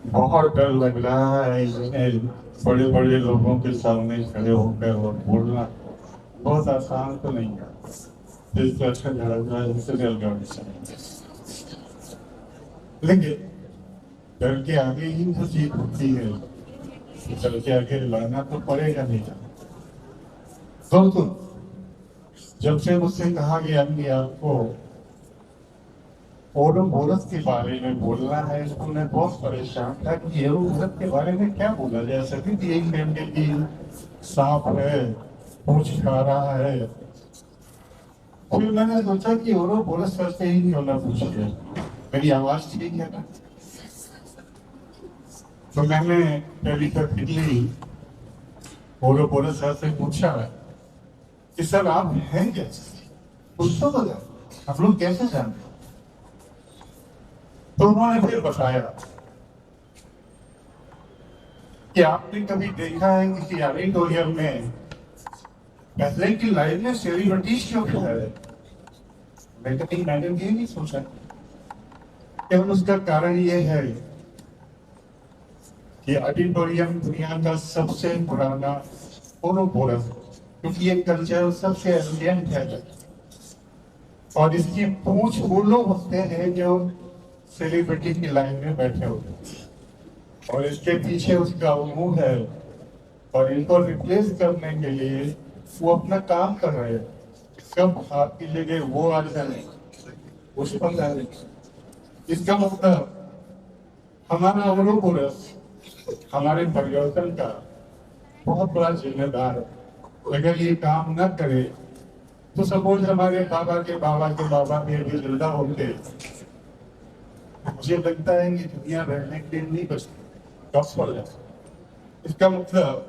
बहुत डर लग रहा है इसमें बड़े बड़े लोगों के सामने खड़े होकर और बोलना बहुत आसान तो नहीं है। इससे अच्छा लग है इससे रेलगाड़ी से। लेकिन डर के आगे ही तो जीत होती है। डर के आगे लड़ना तो पड़ेगा नहीं। दोस्तों, जब से मुझसे कहा गया कि आपको ओरोबोरस के बारे में बोलना है, तो मैं बहुत परेशान था कि ओरोबोरस के बारे में क्या बोला जाए। सभी भी एक घंटे की सांप है, पूछ खा रहा है। फिर मैंने सोचा कि ओरोबोरस सर से ही क्यों ना पूछिए, मेरी आवाज ठीक है ना। तो मैंने टेलीपैथिकली ओरोबोरस सर से पूछा कि सर आप हैं कैसे, कुछ तो बताओ, आप लोग कैसे जानते हो? तो उन्होंने फिर बताया कि आपने कभी देखा है किसी ऑडिटोरियम में पहले की लाइन में सेलिब्रिटीज क्यों है? मैं कभी मैंने ये नहीं सोचा। केवल उसका कारण ये है कि ऑडिटोरियम दुनिया का सबसे पुराना ओरोबोरस, क्योंकि ये कल्चर सबसे एलियंट है और इसकी पूछ वो लोग होते हैं जो सेलिब्रिटी की लाइन में बैठे होते हैं और इसके पीछे उसका मुंह है और इनको रिप्लेस करने के लिए वो अपना काम कर रहे हैं। कब आपकी जगह वो आ जाए उस पर जाए। इसका मतलब हमारा ओरोबोरस हमारे परिवर्तन का बहुत बड़ा जिम्मेदार है। अगर ये काम न करे तो सपोज हमारे बाबा के बाबा के बाबा भी अभी जिंदा होते, मुझे लगता है कि दुनिया रहने के लिए नहीं बचती, कब पड़ जाए। इसका मतलब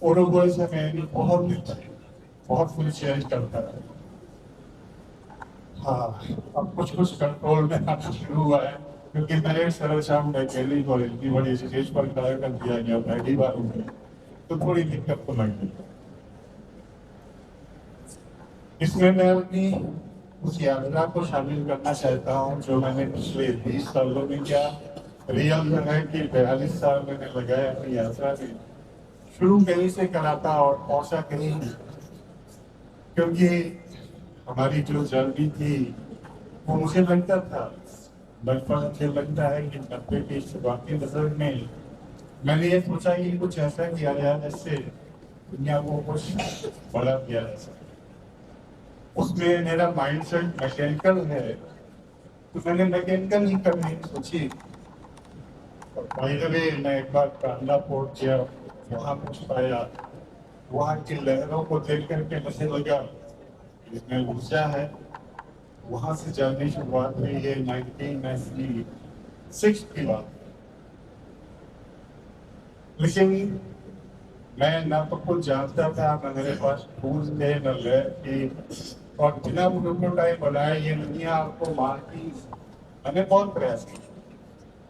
ओरोबोरस हमें बहुत कुछ चेंज करता है। हाँ, अब कुछ कुछ कंट्रोल में आना शुरू हुआ है, क्योंकि मेरे सर शाम दिल्ली कॉलेज की बड़ी स्टेज पर खड़ा कर दिया गया पहली बार हुई, तो थोड़ी दिक्कत तो लगी। इसमें मैं अपनी उस यात्रा को शामिल करना चाहता हूँ जो मैंने पिछले 20 सालों में किया। रियल है कि 42 साल मैंने लगाए अपनी यात्रा में। शुरू कहीं से करा था और पहुंचा कहीं, क्योंकि हमारी जो जर्नी थी वो मुझे लगता था, बचपन मुझे लगता है कि 90 की शुरुआती दशक में मैंने ये सोचा कि कुछ ऐसा किया जाए जिससे दुनिया को कुछ बड़ा किया जा सके। उसमें मेरा माइंडसेट मैकेनिकल है, तो मैंने मैकेनिकल ही करने की सोची। और बाय द वे, मैं एक बार कांडला पोर्ट गया, वहाँ कुछ पाया। वहाँ की लहरों को देख करके मुझे लगा इसमें ऊर्जा है। वहाँ से जर्नी शुरुआत हुई है 1996 की बात। लेकिन मैं ना तो कुछ जानता था, न मेरे पास टूल्स थे, न लैब थी, और बिना प्रोटोटाइप बनाए ये दुनिया आपको मारती। मैंने बहुत प्रयास किया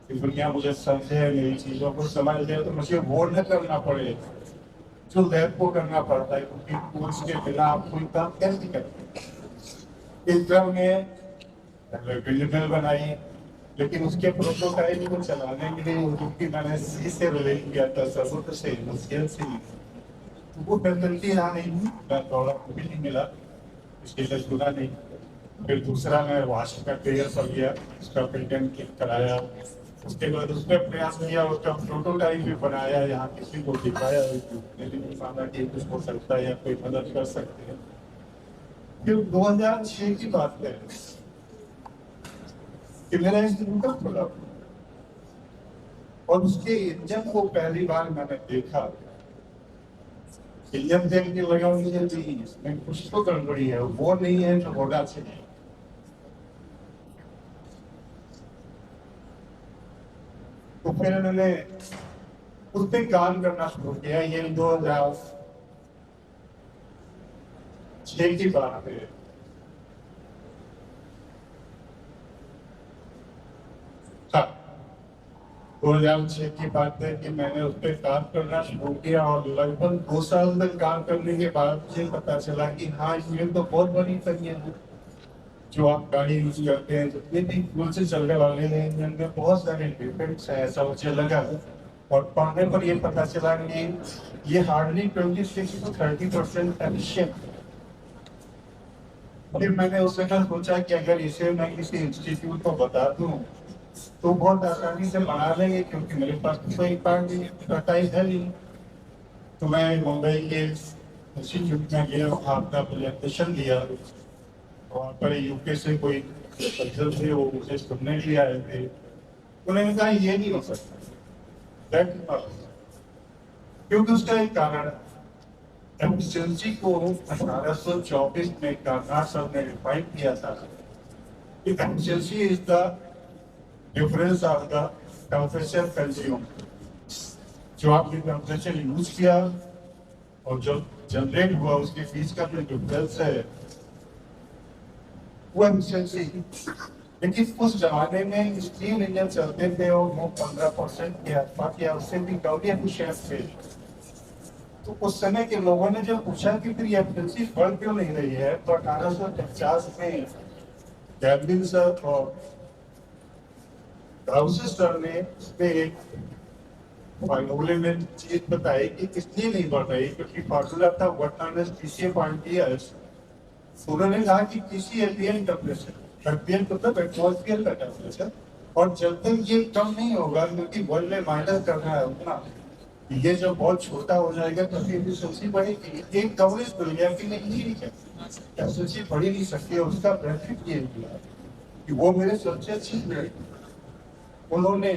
कि दुनिया मुझे समझे, मेरी चीजों को समझ ले, तो मुझे वो न करना पड़े जो लैब को करना पड़ता है, क्योंकि टूल्स के बिना आप कोई काम कैसे करते। इस क्रम में बिल्डिंग बनाई, लेकिन उसके प्रोटोटाइप को चलाने के लिए, क्योंकि मैंने सी से रिलेट किया था, सबूत से, मुश्किल से, तो वो फैसिलिटी यहाँ नहीं थी। मैं थोड़ा भी नहीं मिला, इसके लिए सुना नहीं। फिर दूसरा मैं वाश का क्लियर कर लिया, उसका पेटेंट कराया। उसके बाद उस पर प्रयास किया, उसका प्रोटोटाइप भी बनाया, यहाँ किसी को दिखाया, मेरी भी माना कि कुछ हो सकता है या कोई मदद कर सकते हैं। फिर 2006 की बात है कि मेरा इंस्टीट्यूट खुला और उसके इंजन को पहली बार मैंने देखा। इंजन देख के लगा मुझे भी इसमें कुछ तो गड़बड़ी है, वो नहीं है जो होना चाहिए। तो फिर मैंने उस पर काम करना शुरू किया। ये 2006 की बात है। हाँ, 2006 की बात है कि मैंने उस पर काम करना शुरू किया और लगभग 2 साल तक काम करने के बाद मुझे पता चला कि हाँ, ये तो बहुत बड़ी तकनीक है। जो आप गाड़ी यूज करते हैं, जितने भी फ्यूल से चलने वाले हैं, इनमें बहुत सारे डिफेक्ट्स हैं, ऐसा मुझे लगा। और पढ़ने पर ये पता चला कि ये हार्डली 26 to 30% एफिशिएंट। फिर मैंने उस समय सोचा कि अगर इसे मैं किसी इंस्टीट्यूट को बता दूं तो बहुत आसानी से बना लेंगे, क्योंकि मेरे पास तो कोई टाइप है नहीं। तो मैं मुंबई के इंस्टीट्यूट में गया, वहाँ अपना प्रेजेंटेशन दिया। वहाँ पर यूके से कोई सज्जन थे, वो मुझे सुनने के लिए आए थे। उन्होंने कहा ये नहीं हो सकता, That is not possible। क्योंकि उसका एक कारण है। एफिशिएंसी को 1824 में कार्नाड साहब ने डिफाइन किया था कि efficiency is the difference of the temperature consume. जो आपने टेम्परेचर यूज किया और जो जनरेट हुआ उसके बीच का जो डिफरेंस है वो एफिशिएंसी। लेकिन उस जमाने में स्टीम इंजन चलते थे और वो 15% के आसपास या उससे भी कम एफिशिएंट थे। तो उस समय के लोगों ने जब पूछा कि फिर ये एफिशिएंसी बढ़ क्यों नहीं रही है, तो 1850 में गैल्विन सर और गाउसे सर ने इसमें एक फार्मूले में चीज बताई कि इसलिए नहीं बढ़ रही, क्योंकि फार्मूला था PCA.TS। उन्होंने कहा कि किसी एम्बिएंट टेम्परेचर, एम्बिएंट मतलब एटमॉस्फेयर का टेम्परेचर, और जब तक ये कम नहीं होगा, क्योंकि वर्ल्ड में माइनस करना है उतना, ये जब बहुत छोटा हो जाएगा तो फिर एफिशिएंसी बढ़ेगी। एक कवरेज मिल गया कि नहीं, ठीक है, एफिशिएंसी बढ़ ही नहीं सकती है। उसका बेनिफिट ये हुआ कि वो मेरे सबसे अच्छी फ्रेंड, उन्होंने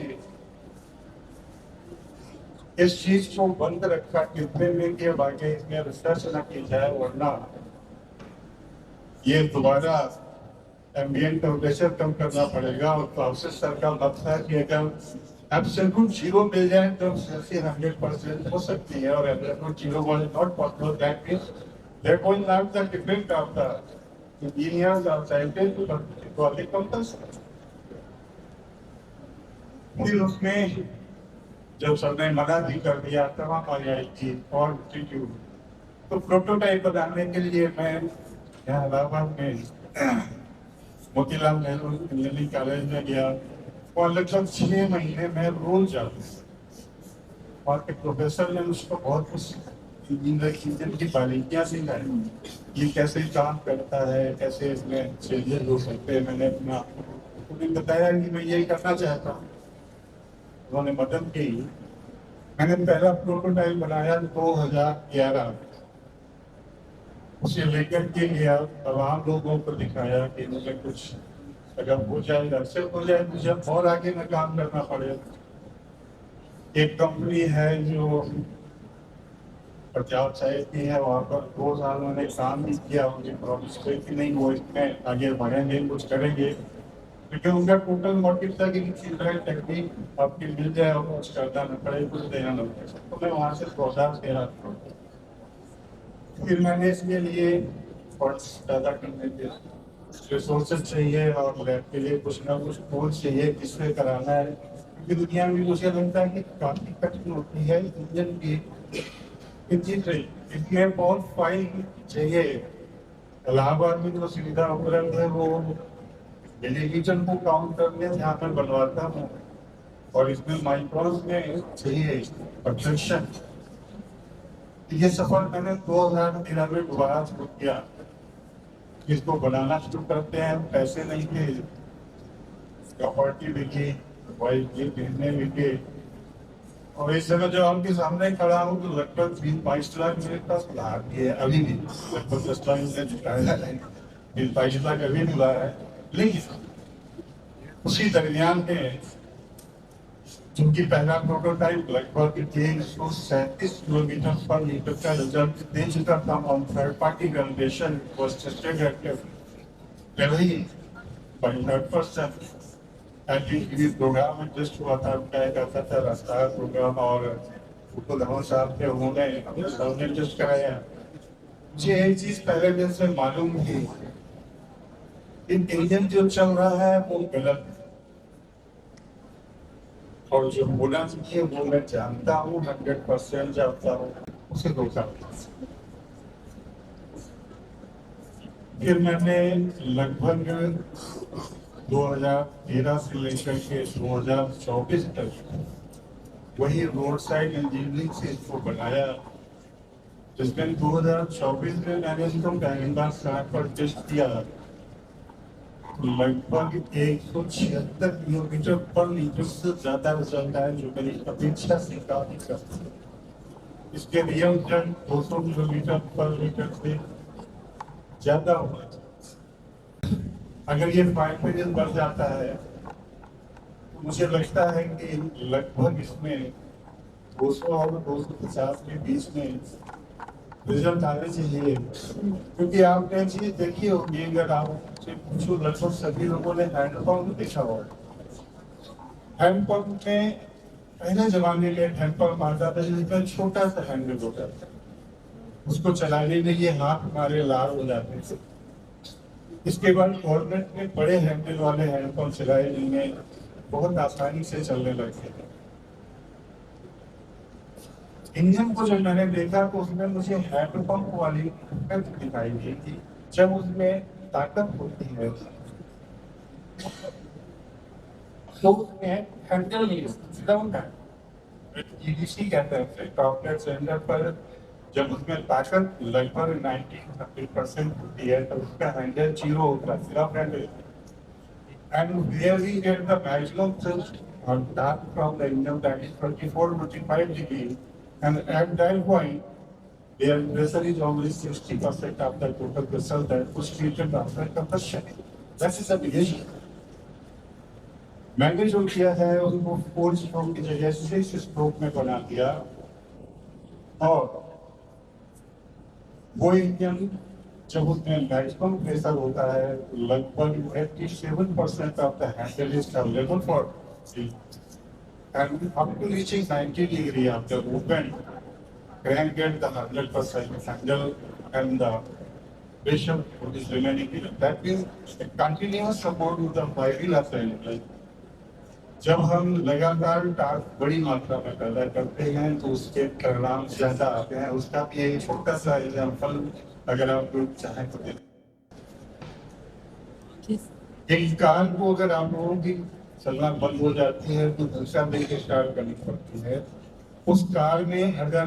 इस चीज को बंद रखा कितने में कि आगे इसमें रिसर्च न की जाए, वरना ये दोबारा एम्बिएंट टेम्परेचर कम करना पड़ेगा। और प्रोसेस सर का मत है कि अगर एब्सोल्यूट जीरो मिल जाए तो एफिशिएंसी 100% हो सकती है, और absolute zero was not possible. That means there going out the different of the engineers और साइंटिस्ट टू द कंपल्सरी। फिर उसमें जब सबने मना भी कर दिया तमाम IIT और इंस्टीट्यूट, तो प्रोटोटाइप बनाने के लिए मैं यहाँ इलाहाबाद में मोतीलाल नेहरू इंजीनियरिंग कॉलेज में गया। और लगभग 6 महीने में रोज जाता। और एक प्रोफेसर ने मुझको बहुत कुछ इंजन की बारीकियाँ सिखाई, ये कैसे काम करता है, कैसे इसमें चेंजेस हो सकते हैं। मैंने अपना उन्हें बताया कि मैं यही करना चाहता हूँ, उन्होंने मदद की। मैंने पहला प्रोटोटाइप बनाया 2011, उसे लेकर के गया, तमाम लोगों को दिखाया कि मुझे कुछ अगर हो जाए, ऐसे हो जाए, मुझे और आगे में काम करना पड़ेगा। एक कंपनी है जो पंजाब साइड की है, वहाँ पर 2 साल मैंने काम भी किया। मुझे प्रॉमिस की कि नहीं वो इसमें आगे बढ़ेंगे, कुछ करेंगे, क्योंकि उनका टोटल मोटिव था कि किसी तरह टेक्निक आपकी मिल जाए और कुछ करना न पड़े, कुछ देना न पड़े। तो मैं वहाँ से 2000 दे रहा था। फिर मैंने इसके लिए फंड्स ज़्यादा करने के रिसोर्सेज चाहिए, और लैब के लिए कुछ ना कुछ कोर्स चाहिए किससे कराना है, क्योंकि दुनिया में मुझे लगता है कि काफ़ी कठिन होती है इंजन की इंजीनियरिंग। इसमें बहुत फाइल चाहिए। इलाहाबाद में जो सुविधा उपलब्ध है वो मिलीमीटर को काउंट करने जहाँ पर बनवाता हूँ, और इसमें माइक्रोन्स में चाहिए परफेक्शन। ये सफर मैंने 2013 में दोबारा शुरू किया। इसको बनाना शुरू करते हैं, पैसे नहीं थे, प्रॉपर्टी बिकी, वाइफ की बिजने बिके, और इस समय जब आपके सामने खड़ा हूँ तो लगभग 20-22 लाख मेरे पास उधार भी है, अभी भी लगभग 10 लाख मैंने चुकाया है, 20-22 लाख अभी भी उधार है। लेकिन उसी दरमियान में चूंकि पहला प्रोटोटाइप लगभग 337 किलोमीटर पर लीटर का रिजल्ट दे चुका था on third party validation was tested at Delhi by third person. Activity program में टेस्ट हुआ था, क्या करता था रास्ता प्रोग्राम, और उनको धवन साहब के उन्होंने टेस्ट कराया। मुझे एक चीज पहले दिन से मालूम थी, इंजन जो चल रहा है वो गलत है, और जो होना चाहिए वो मैं जानता हूँ, 100% जानता हूँ, उसे रोका। फिर मैंने लगभग 2013 से लेकर के 2024 तक वही रोड साइड इंजीनियरिंग से इसको बनाया, जिसमें 2024 में मैंने इसको पहली बार सड़क पर टेस्ट किया। लगभग 176 किलोमीटर पर लीटर से ज्यादा रिजल्ट आया, जो मेरी अपेक्षा से काफी कम। इसके रियल रिजल्ट 200 किलोमीटर पर लीटर से ज्यादा हुआ। अगर ये 5 मिलियन बढ़ जाता है तो मुझे लगता है कि लगभग इसमें 200 और 250 के बीच में रिजल्ट आने चाहिए। क्योंकि आपने चीज देखी होगी, अगर आपसे पूछो लगभग सभी लोगों ने हैंडपंप देखा होगा। हैंडपंप में पहले जमाने में हैंडपंप आता था जिसमें छोटा सा हैंडल होता था, उसको चलाने में ये हाथ हमारे लाल हो जाते थे। इसके बाद गवर्नमेंट ने बड़े हैंडल वाले हैंडपंप चलाए जिनमें बहुत आसानी से चलने लगे। इंजन को जब मैंने देखा तो उसमें मुझे हैंडपंप वाली दिखाई दी थी। जब उसमें ताकत होती है तो उसमें हैंडल नहीं होता, ईडीसी कहते हैं उसे, टॉपलेट सिलेंडर पर जब उसमें ताकत लगभग 90-100% होती है तो उसका हैंडल जीरो होता है, सिर्फ handle. And where we get the maximum thrust or torque from the engine, that is 24-25 degrees, and at that point, their pressure is only 60% of the total pressure that was treated after combustion. That is the beginning. मैंने जो किया है उसको 4 stroke की जगह 6 stroke में बना दिया, और वो इंजन जब उसमें मैक्सिमम प्रेशर होता है लगभग 87% of the handle is available for end up to reaching 90 degree after movement can get the 100% handle and the pressure is remaining. That means continuous support with the flywheel assembly. जब हम लगातार torque बड़ी मात्रा में पैदा करते हैं तो उसके परिणाम ज्यादा आते हैं। उसका भी एक छोटा सा एग्जाम्पल अगर आप लोग चाहें तो दें। एक कार को अगर आप लोगों की चलना बंद हो जाती है तो दूसरा देके स्टार्ट करनी पड़ती है। उस कार में अगर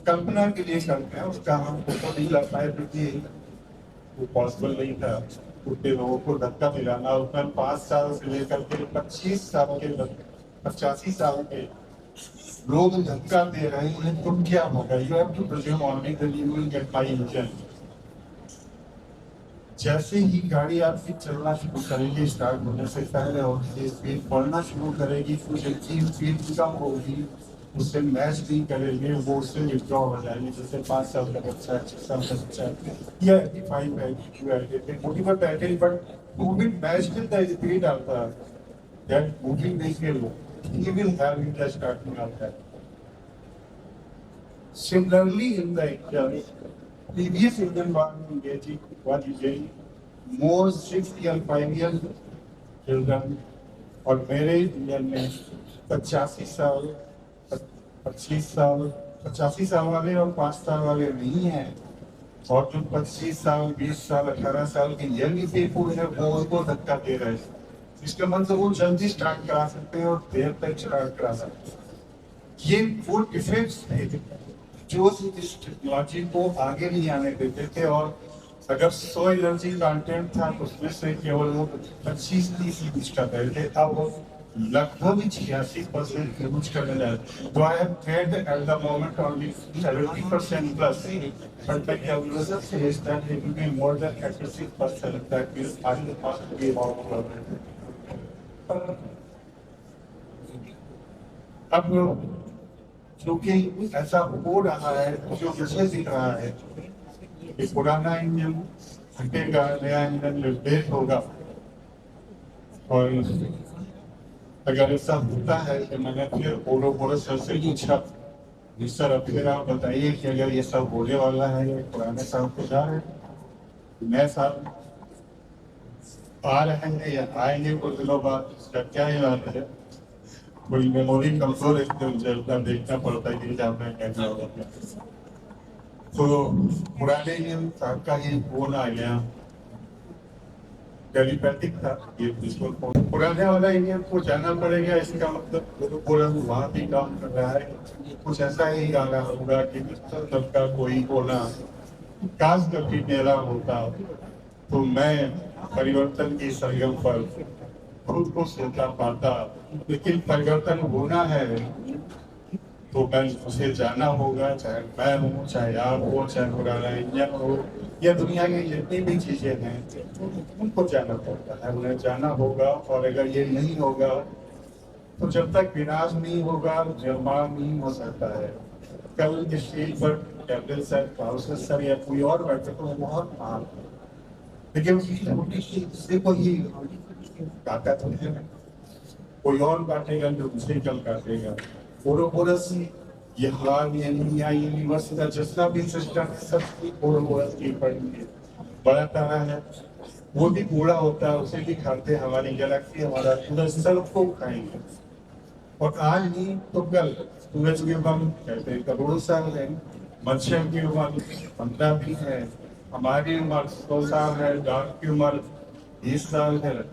कल्पना के लिए करते हैं उसका हम फोटो नहीं ला पाए क्योंकि वो पॉसिबल नहीं था। उतने लोगों को धक्का दिलाना, उसमें 5 साल से लेकर के 25 साल के 85 साल के लोग धक्का दे रहे हैं, तो क्या होगा? You have to presume only that you will get my engine. जैसे ही गाड़ी आपकी चलना शुरू करेगी, स्टार्ट होने से पहले होगी, स्पीड बढ़ना शुरू करेगी, कुछ अच्छी स्पीड कम होगी, उससे मैच नहीं करेंगे, वो उससे विड्रॉ हो जाएंगे। जैसे 5 साल का बच्चा, 6 साल का बच्चा या 85 है, motivate battery but moving match with the speed of the that moving vehicle, he will have in the starting of that. Similarly, in the previous engine was using more 6 year 5 years children, और मेरे engine में 85 साल 25 साल 85 साल वाले और 5 साल वाले नहीं है। और जो 25 साल 20 साल 18 साल के यंग पीपल है वो उनको धक्का दे रहे हैं। इसका मतलब वो जल्दी स्टार्ट करा सकते हैं और देर तक स्टार्ट करा सकते हैं। ये वो डिफरेंस है जो इस टेक्नोलॉजी को आगे नहीं आने देते थे। और अगर 100 एनर्जी कंटेंट था तो उसमें से केवल वो 25-30 यूज कर रहे थे, अब वो लगभग 86% यूज करने लगे। तो I have trade at the moment only 70% plus, but the calculation says that it will be more than 86%, that means I will must be about. अब क्योंकि ऐसा हो रहा है, जो मुझे दिख रहा है कि पुराना इंजन फटेगा, नया इंजन रिप्लेस होगा। और अगर ऐसा होता है तो मैंने फिर बोलो सर से पूछा, सर अब फिर आप बताइए कि अगर ये सब होने वाला है, ये पुराने साल को जा रहे हैं, नए साल आ रहे हैं या आएंगे कुछ दिनों बाद, इसका क्या इलाज है? कोई मेमोरी कमजोर है तो मुझे उतना देखना पड़ता है कि आपने कैसा होगा। तो पुराने साहब का ये फोन आ गया, टेलीपैथिक था ये बिल्कुल पुराने वाला इंडियन को जाना पड़ेगा, इसका मतलब पूरा वहाँ भी काम कर रहा है। कुछ ऐसा ही गाना होगा कि तब का कोई होना काश कभी मेरा होता, तो मैं परिवर्तन की सरगम पर खुद को सोचा पाता। लेकिन परिवर्तन होना है तो मैं उसे जाना होगा, चाहे मैं हूँ, चाहे आप हो, चाहे पुराना इंडियन हो, या दुनिया की जितनी भी चीजें हैं उनको जाना पड़ता है, उन्हें जाना होगा। और अगर ये नहीं होगा तो जब तक विनाश नहीं होगा निर्माण नहीं हो सकता है। कल के स्टेज पर कैप्टन सर, काउंसलर सर या कोई और बैठे तो वो बहुत महान है, लेकिन उसकी छोटी सी हिस्से को ही काटा तो है, कोई और काटेगा जो दूसरे कल काटेगा। ओरोबोरस ये हाल या यूनिवर्स का जितना भी सिस्टम है सब ओरोबोरस की पड़ी बड़ा तारा है, वो भी कूड़ा होता है, उसे भी खाते, हमारी गैलेक्सी हमारा पूरा सबको खाएंगे। और आज नहीं तो कल सूरज की उम्र कहते हैं करोड़ों साल है, मच्छर की उम्र 15 भी है, हमारी उम्र 100 साल है, डाक की उम्र 20 साल है।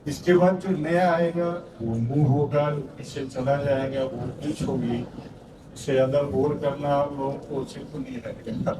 इसके बाद जो नया आएगा वो मुंह होगा, इससे चला जाएगा वो कुछ होगी। इससे ज्यादा बोर करना आप लोगों को उचित नहीं रहेगा।